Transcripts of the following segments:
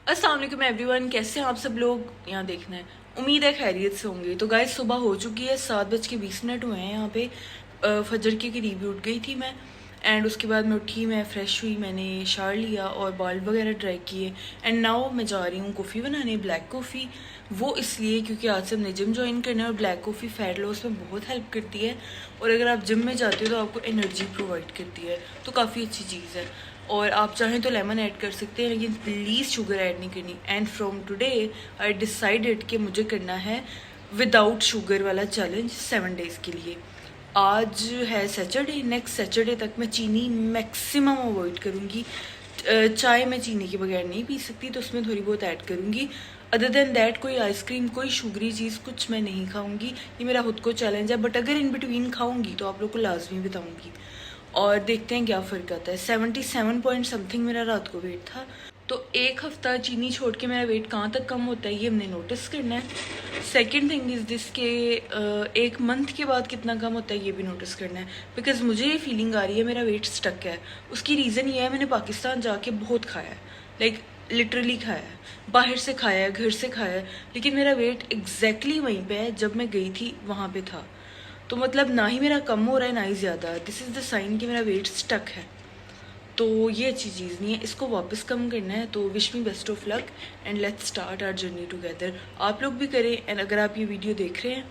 अस्सलाम वालेकुम एवरीवन, कैसे हैं आप सब लोग। यहाँ देखना है, उम्मीद है खैरियत से होंगे। तो गाइस सुबह हो चुकी है, 7:20 हुए हैं यहाँ पे। फजर के करीब ही उठ गई थी मैं। एंड उसके बाद मैं उठी, मैं फ़्रेश हुई, मैंने शावर लिया और बाल वगैरह ड्राई किए। एंड नाउ मैं जा रही हूँ कॉफ़ी बनाने, ब्लैक कॉफ़ी। वो इसलिए क्योंकि आज से हमने जिम ज्वाइन करना है और ब्लैक कॉफ़ी फ़ैट लॉस में बहुत हेल्प करती है। और अगर आप जिम में जाते हो तो आपको एनर्जी प्रोवाइड करती है, तो काफ़ी अच्छी चीज़ है। और आप चाहें तो लेमन ऐड कर सकते हैं, लेकिन प्लीज़ शुगर ऐड नहीं करनी। And from today I decided कि मुझे करना है विदाउट शुगर वाला चैलेंज 7 डेज़ के लिए। आज है सैटरडे, नेक्स्ट सैटरडे तक मैं चीनी मैक्सिमम अवॉइड करूँगी। चाय मैं चीनी के बगैर नहीं पी सकती, तो उसमें थोड़ी बहुत ऐड करूँगी। अदर देन दैट कोई आइसक्रीम, कोई शुगरी चीज़ कुछ मैं नहीं खाऊंगी। ये मेरा खुद को चैलेंज है, बट अगर इन बिटवीन खाऊंगी तो आप लोग को लाजमी बताऊंगी। और देखते हैं क्या फ़र्क आता है। 77 पॉइंट समथिंग मेरा रात को वेट था। तो एक हफ्ता चीनी छोड़ के मेरा वेट कहाँ तक कम होता है ये हमने नोटिस करना है। सेकेंड थिंग इज़ दिस के एक मंथ के बाद कितना कम होता है ये भी नोटिस करना है। बिकॉज मुझे ये फीलिंग आ रही है मेरा वेट स्टक है। उसकी रीज़न ये है, मैंने पाकिस्तान जाके बहुत खाया है, लाइक लिटरली खाया है, बाहर से खाया है, घर से खाया है, लेकिन मेरा वेट एग्जैक्टली वहीं पे है जब मैं गई थी वहाँ पे था। तो मतलब ना ही मेरा कम हो रहा है ना ही ज़्यादा। दिस इज़ द साइन कि मेरा वेट स्टक है। तो ये अच्छी चीज़ नहीं है, इसको वापस कम करना है। तो wish me best of luck and let's start our journey together. आप लोग भी करें। एंड अगर आप ये वीडियो देख रहे हैं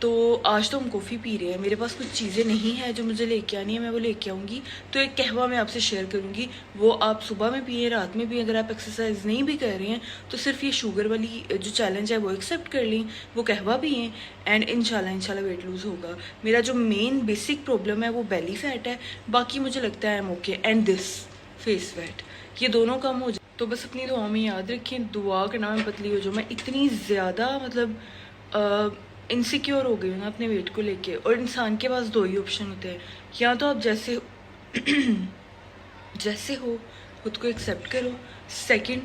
तो आज तो हम कॉफ़ी पी रहे हैं, मेरे पास कुछ चीज़ें नहीं है जो मुझे लेके आनी है, मैं वो लेके आऊँगी। तो एक कहवा मैं आपसे शेयर करूँगी, वो आप सुबह में पिए, रात में भी। अगर आप एक्सरसाइज नहीं भी कर रहे हैं तो सिर्फ ये शुगर वाली जो चैलेंज है वो एक्सेप्ट कर लें, वो कहवा पिएँ एंड इंशाल्लाह वेट लूज़ होगा। मेरा जो मेन बेसिक प्रॉब्लम है वो बेली फैट है, बाकी मुझे लगता है I am okay. And this face fat, ये दोनों कम हो जाए तो बस अपनी दुआ में याद रखें, दुआ करना मैं पतली हो जाऊँ। मैं इतनी ज़्यादा मतलब इनसिक्योर हो गई हूँ ना अपने वेट को लेके। और इंसान के पास दो ही ऑप्शन होते हैं, या तो आप जैसे जैसे हो खुद को एक्सेप्ट करो, सेकंड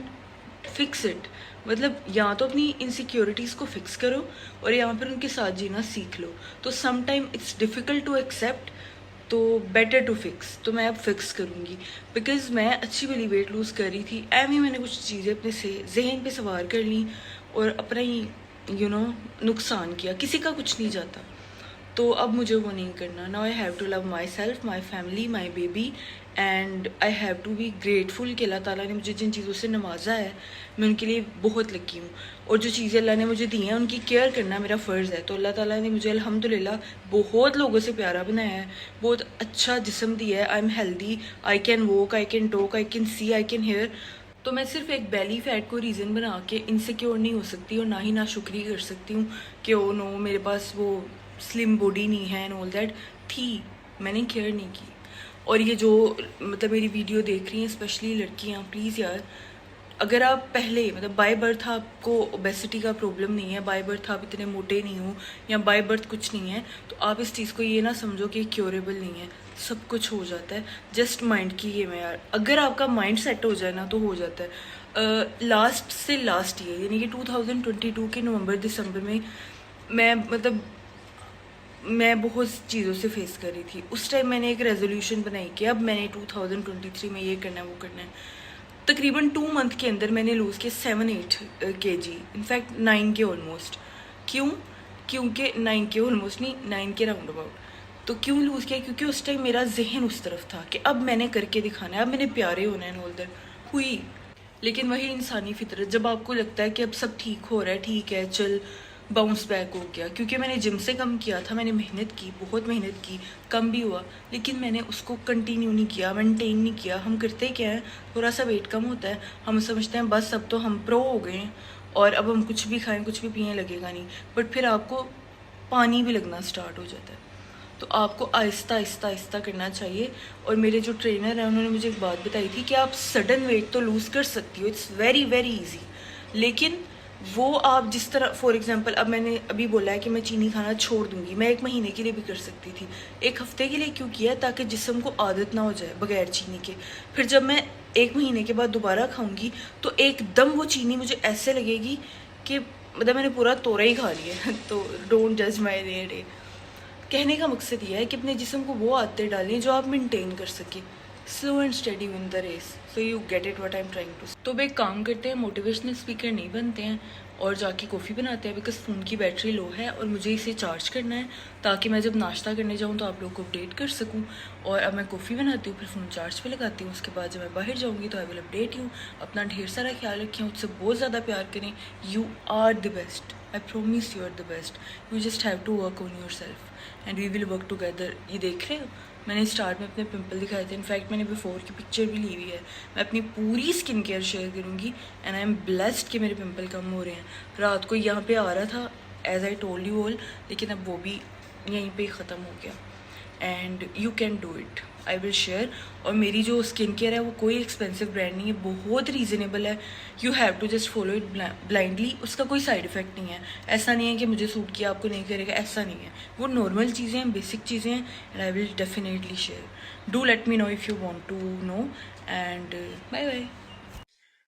फिक्स इट। मतलब या तो अपनी इनसिक्योरिटीज़ को फिक्स करो और यहाँ पर उनके साथ जीना सीख लो। तो some time it's difficult to accept, तो बेटर टू फिक्स। तो मैं अब फिक्स करूँगी, बिकॉज मैं अच्छी वाली वेट लूज़ कर रही थी, एम ही मैंने कुछ चीज़ें अपने से जहन पे सवार कर ली और अपना ही नुकसान किया। किसी का कुछ नहीं जाता, तो अब मुझे वो नहीं करना। Now I have to love myself, my family, my baby, and I have to be grateful कि अल्लाह ताला ने मुझे जिन चीज़ों से नवाजा है मैं उनके लिए बहुत लकी हूँ। और जो चीज़ें अल्लाह ने मुझे दी हैं उनकी केयर करना मेरा फ़र्ज़ है। तो अल्लाह ताला ने मुझे अल्हम्दुलिल्लाह बहुत लोगों से प्यारा बनाया है, बहुत अच्छा जिस्म दिया है। I am healthy, I can walk, I can talk, I can see, I can hear. तो मैं सिर्फ एक बेली फैट को रीज़न बना के इनसिक्योर नहीं हो सकती और ना ही नाशुक्री कर सकती हूँ कि ओ नो मेरे पास वो स्लिम बॉडी नहीं है एंड ऑल दैट। थी, मैंने केयर नहीं की। और ये जो मतलब मेरी वीडियो देख रही हैं स्पेशली लड़कियाँ, प्लीज़ यार, अगर आप पहले मतलब बाय बर्थ आपको ओबेसिटी का प्रॉब्लम नहीं है, बाय बर्थ आप इतने मोटे नहीं हो, या बाय बर्थ कुछ नहीं है, तो आप इस चीज़ को ये ना समझो कि क्योरेबल नहीं है। सब कुछ हो जाता है, जस्ट माइंड की ये में यार, अगर आपका माइंड सेट हो जाए ना तो हो जाता है। लास्ट से लास्ट ईयर यानी कि 2022 के नवंबर दिसंबर में मैं मतलब मैं बहुत चीज़ों से फेस कर रही थी। उस टाइम मैंने एक रेजोल्यूशन बनाई कि अब मैंने 2023 में ये करना है, वो करना है। तकरीबन 2 मंथ के अंदर मैंने लूज़ किया 7-8 kg, इनफैक्ट 9 के ऑलमोस्ट। क्यों? क्योंकि 9 के ऑलमोस्ट नहीं, 9 के राउंड अबाउट। तो क्यों लूज़ किया? क्योंकि उस टाइम मेरा जहन उस तरफ था कि अब मैंने करके दिखाना है, अब मैंने प्यारे होना है, नॉल दैट हुई। लेकिन वही इंसानी फितरत, जब आपको लगता है कि अब सब ठीक हो रहा है, ठीक है चल, बाउंस बैक हो गया। क्योंकि मैंने जिम से कम किया था, मैंने मेहनत की, बहुत मेहनत की, कम भी हुआ, लेकिन मैंने उसको कंटिन्यू नहीं किया, मेंटेन नहीं किया। हम करते क्या है, थोड़ा सा वेट कम होता है, हम समझते हैं बस अब तो हम प्रो हो गए हैं और अब हम कुछ भी खाएं कुछ भी पिए लगेगा नहीं, बट फिर आपको पानी भी लगना स्टार्ट हो जाता है। तो आपको आहिस्ता आहिस्ता आहिस्ता करना चाहिए। और मेरे जो ट्रेनर हैं उन्होंने मुझे एक बात बताई थी कि आप सडन वेट तो लूज़ कर सकती हो, इट्स वेरी वेरी इजी, लेकिन वो आप जिस तरह, फॉर एग्जांपल अब मैंने अभी बोला है कि मैं चीनी खाना छोड़ दूंगी, मैं 1 महीने के लिए भी कर सकती थी, 1 हफ्ते के लिए क्यों किया, ताकि जिस्म को आदत ना हो जाए बगैर चीनी के। फिर जब मैं 1 महीने के बाद दोबारा खाऊंगी तो एकदम वो चीनी मुझे ऐसे लगेगी कि मतलब मैंने पूरा तोरा ही खा लिया। तो डोंट जज माई डे। कहने का मकसद यह है कि अपने जिस्म को वो आदतें डालें जो आप मेंटेन कर सकें। Slow and steady win the race, so you get it what I am trying to. तो अब एक काम करते हैं, मोटिवेशनल स्पीकर नहीं बनते हैं और जाके कॉफ़ी बनाते हैं, बिकॉज फ़ोन की बैटरी लो है और मुझे इसे चार्ज करना है ताकि मैं जब नाश्ता करने जाऊँ तो आप लोगों को अपडेट कर सकूँ। और अब मैं कॉफ़ी बनाती हूँ, फिर फ़ोन चार्ज पे लगाती हूँ, उसके बाद जब मैं बाहर जाऊँगी तो आई विल अपडेट यू। अपना ढेर सारा ख्याल रखें, मुझसे बहुत ज़्यादा प्यार करें। You are the best, I promise you are the best. You just have to work on yourself and we will work together. ये देख रहे हो, मैंने स्टार्ट में अपने पिंपल दिखाए थे, इनफैक्ट मैंने बिफोर की पिक्चर भी ली हुई है। मैं अपनी पूरी स्किन केयर शेयर करूँगी एंड आई एम ब्लेस्ड कि मेरे पिंपल कम हो रहे हैं। रात को यहाँ पे आ रहा था as I told you all, लेकिन अब वो भी यहीं पे ख़त्म हो गया। And you can do it, I will share. और मेरी जो स्किन केयर है वो कोई एक्सपेंसिव ब्रांड नहीं है, बहुत रीज़नेबल है। You have to just follow it blindly, उसका कोई साइड इफ़ेक्ट नहीं है। ऐसा नहीं है कि मुझे सूट किया आपको नहीं करेगा, ऐसा नहीं है। वो नॉर्मल चीज़ें हैं, बेसिक चीज़ें हैं and I will definitely share. Do let me know if you want to know and bye bye.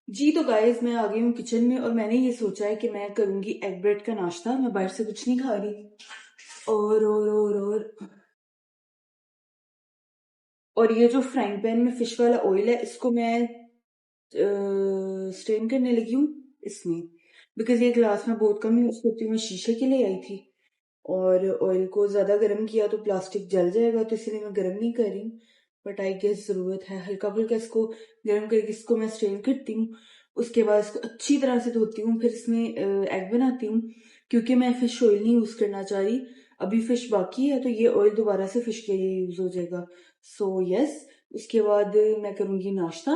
जी तो गाइज मैं आ गई हूँ किचन में और मैंने ये सोचा है कि मैं करूँगी एग ब्रेड का नाश्ता। मैं बाहर से कुछ नहीं खा रही। और ये जो फ्राइंग पैन में फिश वाला ऑयल है, इसको मैं स्ट्रेन करने लगी हूँ इसमें, बिकॉज ये ग्लास में बहुत कम यूज करती हूँ। मैं शीशे के लिए आई थी और ऑयल को ज़्यादा गर्म किया तो प्लास्टिक जल जाएगा, तो इसलिए मैं गर्म नहीं कर रही हूँ। बट आई गेस ज़रूरत है, हल्का फुल्का इसको गर्म करके इसको मैं स्ट्रेन करती हूँ। उसके बाद इसको अच्छी तरह से धोती हूँ, फिर इसमें एग बनाती हूँ। क्योंकि मैं फिश ऑयल नहीं यूज़ करना चाह रही, अभी फिश बाकी है तो ये ऑयल दोबारा से फिश के लिए यूज़ हो जाएगा। सो यस, उसके बाद मैं करूँगी नाश्ता।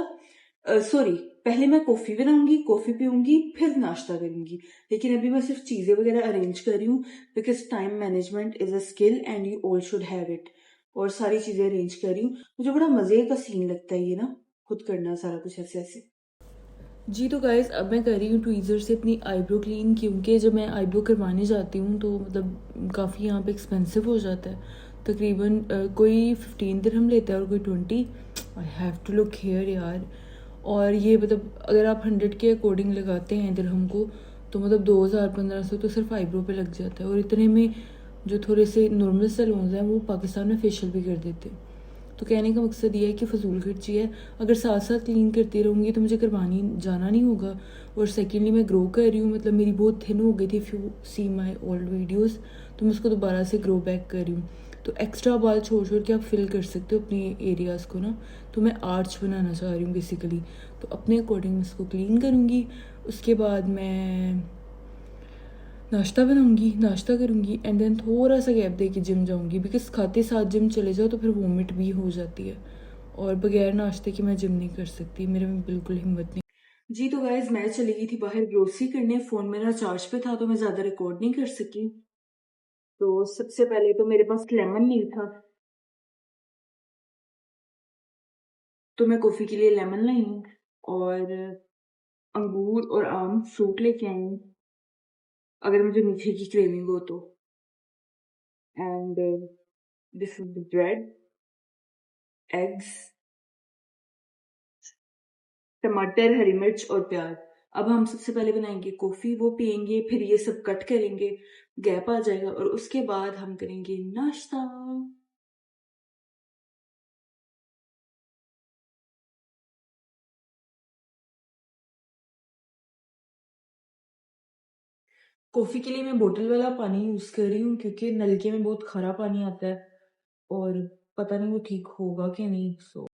सॉरी, पहले मैं कॉफ़ी बनाऊंगी, कॉफ़ी पीऊंगी, फिर नाश्ता करूंगी। लेकिन अभी मैं सिर्फ चीज़ें वगैरह अरेंज कर रही हूँ, because time management is a skill and you all should have it. और सारी चीज़ें अरेंज कर रही हूँ। मुझे बड़ा मज़े का सीन लगता है ये ना, खुद करना सारा कुछ ऐसे ऐसे। जी तो गाइस, अब मैं कर रही हूँ ट्वीज़र से अपनी आईब्रो क्लीन, क्योंकि जब मैं आईब्रो करवाने जाती हूँ तो मतलब काफ़ी यहाँ पे एक्सपेंसिव हो जाता है। तकरीबन कोई 15 दिरहम लेता है और कोई 20। I have to look hair यार। और ये मतलब अगर आप 100 के अकॉर्डिंग लगाते हैं दिरहम को, तो मतलब 2000-1500 तो सिर्फ आईब्रो पे लग जाता है। और इतने में जो थोड़े से नॉर्मल सैलून्स हैं वो पाकिस्तान में फेशियल भी कर देते हैं। तो कहने का मकसद ये है कि फजूल खर्ची है। अगर साथ साथ क्लीन करती रहूँगी तो मुझे करवानी जाना नहीं होगा। और सेकेंडली मैं ग्रो कर रही हूँ, मतलब मेरी बहुत थिन हो गई थी, if you see my old videos, तो मैं उसको दोबारा से ग्रो बैक कर रही हूँ। तो एक्स्ट्रा बाल छोड़ छोड़ के आप फिल कर सकते हो अपने एरियाज़ को ना। तो मैं आर्च बनाना चाह रही हूँ बेसिकली, तो अपने अकॉर्डिंग इसको क्लीन करूँगी। उसके बाद मैं नाश्ता बनाऊंगी, नाश्ता करूंगी एंड देन थोड़ा सा गैप दे के जिम जाऊंगी, बिकॉज खाते साथ जिम चले जाओ तो फिर वॉमिट भी हो जाती है और बगैर नाश्ते के मैं जिम नहीं कर सकती, मेरे में बिल्कुल हिम्मत नहीं। जी तो गाइज, मैं चली गई थी बाहर ग्रोसरी करने, फ़ोन मेरा चार्ज पे था तो मैं ज़्यादा रिकॉर्ड नहीं कर सकी। तो सबसे पहले तो मेरे पास लेमन नहीं था, तो मैं कॉफ़ी के लिए लेमन लाई हूँ और अंगूर और आम फ्रूट लेके आई हूँ अगर मुझे मीठे की क्रेविंग हो तो। And this is the bread, eggs, टमाटर, हरी मिर्च और प्याज। अब हम सबसे पहले बनाएंगे कॉफी, वो पियेंगे, फिर ये सब कट करेंगे, गैप आ जाएगा और उसके बाद हम करेंगे नाश्ता। कॉफी के लिए मैं बोतल वाला पानी यूज कर रही हूँ, क्योंकि नलके में बहुत खरा पानी आता है और पता नहीं वो ठीक होगा कि नहीं। सो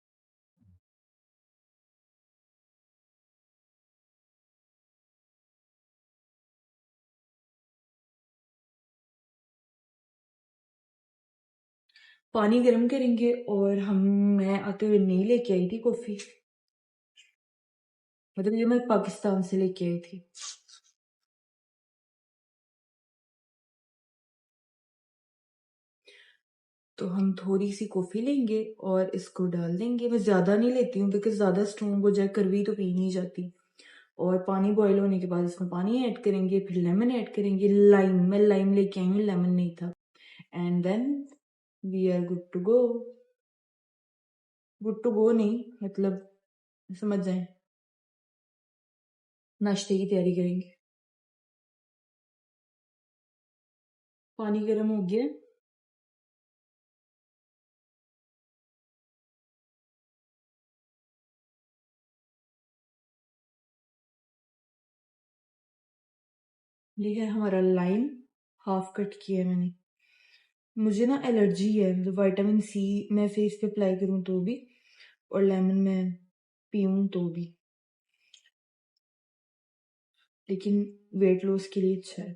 पानी गर्म करेंगे और मैं आते हुए नहीं लेके आई थी कॉफी, मतलब ये मैं पाकिस्तान से लेके आई थी। तो हम थोड़ी सी कॉफ़ी लेंगे और इसको डाल देंगे। मैं ज़्यादा नहीं लेती हूँ, बिकॉज ज़्यादा स्ट्रॉन्ग हो जाए, कड़वी तो पी नहीं जाती। और पानी बॉईल होने के बाद इसमें पानी ऐड करेंगे, फिर लेमन ऐड करेंगे। लाइम, मैं लाइम लेके आई हूँ, लेमन नहीं था। And then we are good to go. Good to go नहीं, मतलब समझ जाए, नाश्ते की तैयारी करेंगे। पानी गर्म हो गया। ये है हमारा लाइम, हाफ कट किया है मैंने। मुझे ना एलर्जी है, मतलब विटामिन सी मैं फेस पे अप्लाई करूँ तो भी, और लेमन मैं पीऊँ तो भी, लेकिन वेट लॉस के लिए अच्छा है।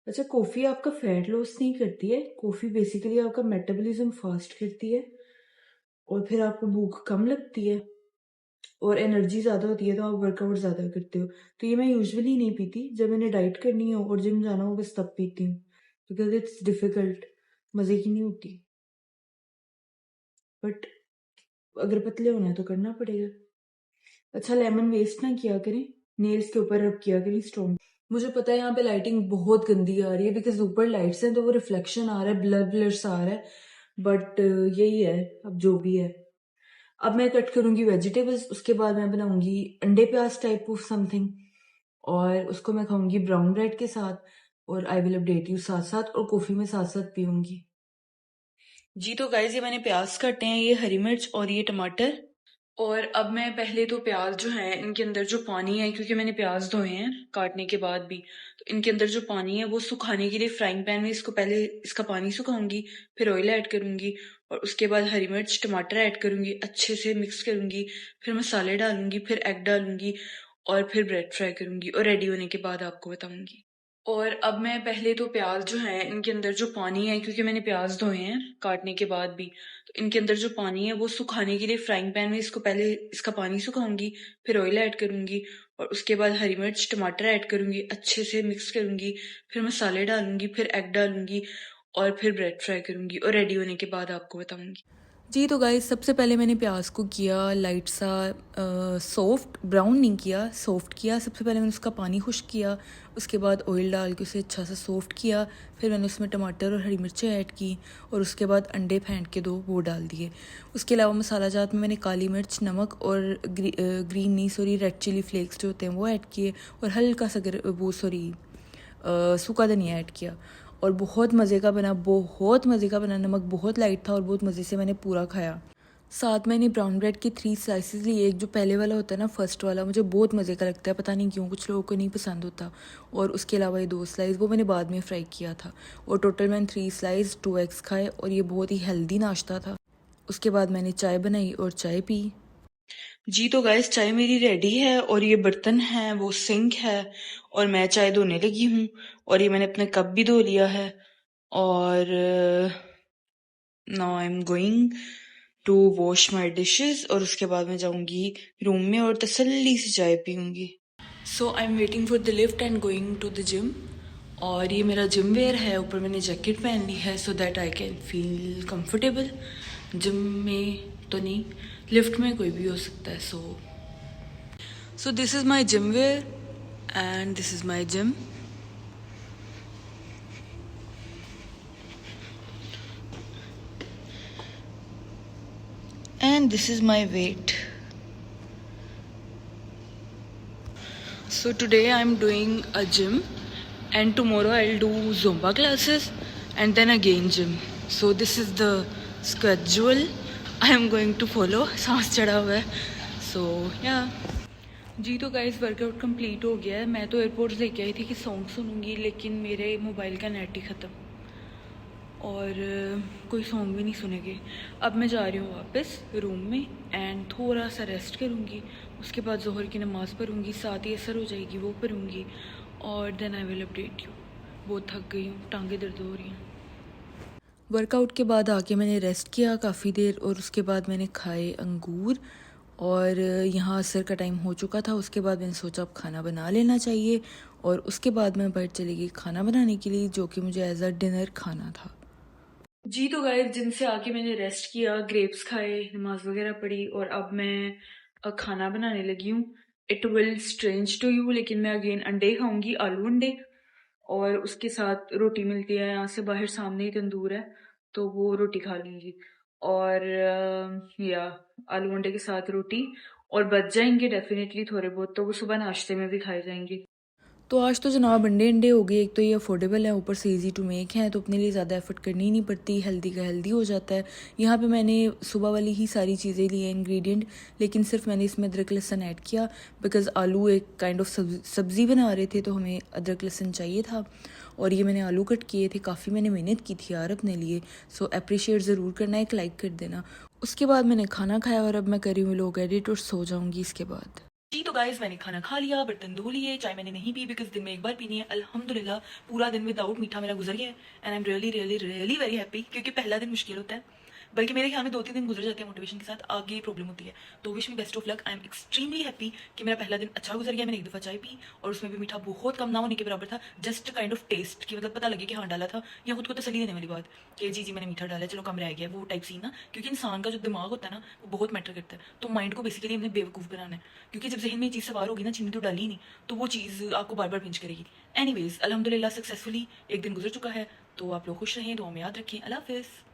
अच्छा, कॉफ़ी आपका फैट लॉस नहीं करती है। कॉफ़ी बेसिकली आपका मेटाबॉलिज्म फास्ट करती है और फिर आपको भूख कम लगती है और एनर्जी ज़्यादा होती है, तो आप वर्कआउट ज़्यादा करते हो। तो ये मैं यूजुअली नहीं पीती, जब मैंने डाइट करनी हो और जिम जाना हो बस तब पीती हूँ, बिकॉज इट्स डिफ़िकल्ट, मज़े की नहीं होती। बट अगर पतले होना है तो करना पड़ेगा। अच्छा, लेमन वेस्ट ना किया करें, नेल्स के ऊपर रब किया करें स्ट्रॉन्ग। मुझे पता है यहाँ पे लाइटिंग बहुत गंदी आ रही है, बिकॉज ऊपर लाइट्स हैं तो वो रिफ्लेक्शन आ रहा है, ब्लर ब्लर सा आ रहा है, बट यही है, अब जो भी है। अब मैं कट करूंगी वेजिटेबल्स, उसके बाद मैं बनाऊंगी अंडे प्याज टाइप ऑफ समथिंग, और उसको मैं खाऊंगी ब्राउन ब्रेड के साथ, और आई विल अपडेट यू साथ साथ, और कॉफी में साथ साथ पीऊंगी। जी तो गाइज, ये मैंने प्याज काटे हैं, ये हरी मिर्च और ये टमाटर। और अब मैं पहले तो प्याज जो है इनके अंदर जो पानी है, क्योंकि मैंने प्याज धोए हैं काटने के बाद भी, तो इनके अंदर जो पानी है वो सुखाने के लिए फ्राइंग पैन में इसको पहले इसका पानी सुखाऊंगी, फिर ऑयल ऐड करूंगी, और उसके बाद हरी मिर्च टमाटर ऐड करूंगी, अच्छे से मिक्स करूंगी, फिर मसाले डालूंगी, फिर एग डालूंगी, और फिर ब्रेड फ्राई करूंगी, और रेडी होने के बाद आपको बताऊंगी। और अब मैं पहले तो प्याज जो है इनके अंदर जो पानी है, क्योंकि मैंने प्याज धोए हैं काटने के बाद भी, तो इनके अंदर जो पानी है वो सुखाने के लिए फ्राइंग पैन में इसको पहले इसका पानी सुखाऊंगी, फिर ऑयल ऐड करूंगी, और उसके बाद हरी मिर्च टमाटर ऐड करूंगी, अच्छे से मिक्स करूंगी, फिर मसाले डालूंगी, फिर एग डालूंगी, और फिर ब्रेड फ्राई करूंगी, और रेडी होने के बाद आपको बताऊंगी। जी तो गाइस, सबसे पहले मैंने प्याज को किया लाइट सा सॉफ्ट, ब्राउन नहीं किया, सॉफ्ट किया। सबसे पहले मैंने उसका पानी खुश्क किया, उसके बाद ऑयल डाल के उसे अच्छा सा सॉफ्ट किया, फिर मैंने उसमें टमाटर और हरी मिर्चें ऐड की, और उसके बाद अंडे फेंट के 2 वो डाल दिए। उसके अलावा मसाला जात में मैंने काली मिर्च, नमक और ग्रीन नहीं सॉरी रेड चिली फ्लेक्स जो होते हैं वो ऐड किए, और हल्का सा सूखा धनिया ऐड किया, और बहुत मज़े का बना, बहुत मज़े का बना। नमक बहुत लाइट था और बहुत मज़े से मैंने पूरा खाया। साथ मैंने ब्राउन ब्रेड के 3 स्लाइसेस लिए, एक जो पहले वाला होता है ना, फर्स्ट वाला, मुझे बहुत मज़े का लगता है, पता नहीं क्यों, कुछ लोगों को नहीं पसंद होता। और उसके अलावा ये 2 स्लाइस वो मैंने बाद में फ्राई किया था, और टोटल मैंने 3 स्लाइस 2 एग्स खाए, और ये बहुत ही हेल्दी नाश्ता था। उसके बाद मैंने चाय बनाई और चाय पी। जी तो गाइस, चाय मेरी रेडी है, और ये बर्तन है वो सिंक है, और मैं चाय धोने लगी हूँ, और ये मैंने अपने कप भी धो लिया है, और now I am going to wash my dishes, और उसके बाद मैं जाऊंगी रूम में और तसल्ली से चाय पीऊंगी। So I am waiting for the lift and going to the gym, और ये मेरा जिम वेयर है, ऊपर मैंने जैकेट पहन ली है so that I can feel comfortable. Gym में तो नहीं, लिफ्ट में कोई भी हो सकता है। So this is my gym where and this is my gym. And this is my weight. So today I'm doing a gym, and tomorrow I'll do Zumba classes and then again gym. So this is the schedule I am going to follow. सांस चढ़ा हुआ है, so yeah. जी तो guys, workout complete हो गया है। मैं तो एयरपोर्ट लेके आई थी कि सॉन्ग सुनूंगी, लेकिन मेरे मोबाइल का नेट ही ख़त्म, और कोई सॉन्ग भी नहीं सुनेंगे। अब मैं जा रही हूँ वापस रूम में, एंड थोड़ा सा रेस्ट करूँगी, उसके बाद ज़ोहर की नमाज़ पढ़ूँगी, साथ ही असर हो जाएगी वो पढ़ूँगी, और then I will update you. बहुत थक गई हूँ, टांगें दर्द हो रही हैं। वर्कआउट के बाद आके मैंने रेस्ट किया काफ़ी देर, और उसके बाद मैंने खाए अंगूर, और यहाँ असर का टाइम हो चुका था। उसके बाद मैंने सोचा अब खाना बना लेना चाहिए, और उसके बाद मैं बाहर चली गई खाना बनाने के लिए, जो कि मुझे एज अ डिनर खाना था। जी तो गाइस, जिम से आके मैंने रेस्ट किया, ग्रेप्स खाए, नमाज वगैरह पढ़ी, और अब मैं खाना बनाने लगी हूँ। It will strange to you, लेकिन मैं अगेन अंडे खाऊंगी, आलू अंडे, और उसके साथ रोटी मिलती है यहाँ से बाहर, सामने ही तंदूर है, तो वो रोटी खा लूंगी। और या आलू अंडे के साथ रोटी, और बच जाएंगे डेफिनेटली थोड़े बहुत, तो वो सुबह नाश्ते में भी खाए जाएंगे। तो आज तो जनाब अंडे अंडे हो गए। एक तो ये अफोर्डेबल है, ऊपर से इजी टू मेक हैं, तो अपने लिए ज़्यादा एफर्ट करनी ही नहीं पड़ती, हेल्दी का हेल्दी हो जाता है। यहाँ पे मैंने सुबह वाली ही सारी चीज़ें ली हैं इंग्रेडिएंट, लेकिन सिर्फ मैंने इसमें अदरक लहसुन ऐड किया बिकॉज़ आलू एक काइंड ऑफ सब्ज़ी बना रहे थे, तो हमें अदरक लहसुन चाहिए था। और ये मैंने आलू कट किए थे, काफ़ी मैंने मेहनत की थी यार अपने लिए। सो अप्रिशिएट ज़रूर करना, एक लाइक कर देना। उसके बाद मैंने खाना खाया और अब मैं करी हूँ लोग एडिट और सो जाऊँगी इसके बाद। जी तो गाइस मैंने खाना खा लिया, बर्तन धो लिए, चाय मैंने नहीं पी बिकॉज दिन में एक बार पीनी है। अल्हम्दुलिल्लाह पूरा दिन विदाउट मीठा मेरा गुजर गया है and I am really really really very happy, क्योंकि पहला दिन मुश्किल होता है, बल्कि मेरे ख्याल में 2-3 दिन गुजर जाते हैं मोटिवेशन के साथ, आगे प्रॉब्लम होती है। तो wish me best of luck. I am extremely happy कि मेरा पहला दिन अच्छा गुजर गया। मैंने एक दफ़ा चाय पी और उसमें भी मीठा बहुत कम ना होने के बराबर था, जस्ट काइंड ऑफ टेस्ट की, मतलब पता लगे कि हाँ डाला था, या खुद को तसली देने वाली बात कि जी जी मैंने मीठा डाला, चलो कम रह गया, वो टाइप सीन ना। क्योंकि इंसान का जो दिमाग होता है ना वो बहुत मैटर करता है, तो माइंड को बेसिकली हमने बेवकूफ़ बनाना है, क्योंकि जब जहन में ये चीज़ सवार होगी ना, चीनी तो डाली नहीं, तो वो चीज़ आपको बार बार पिंच करेगी। एनीवेज अल्हम्दुलिल्लाह सक्सेसफुली एक दिन गुजर चुका है, तो आप लोग खुश रहें, दुआ में याद रखें। अल्लाह हाफिज़।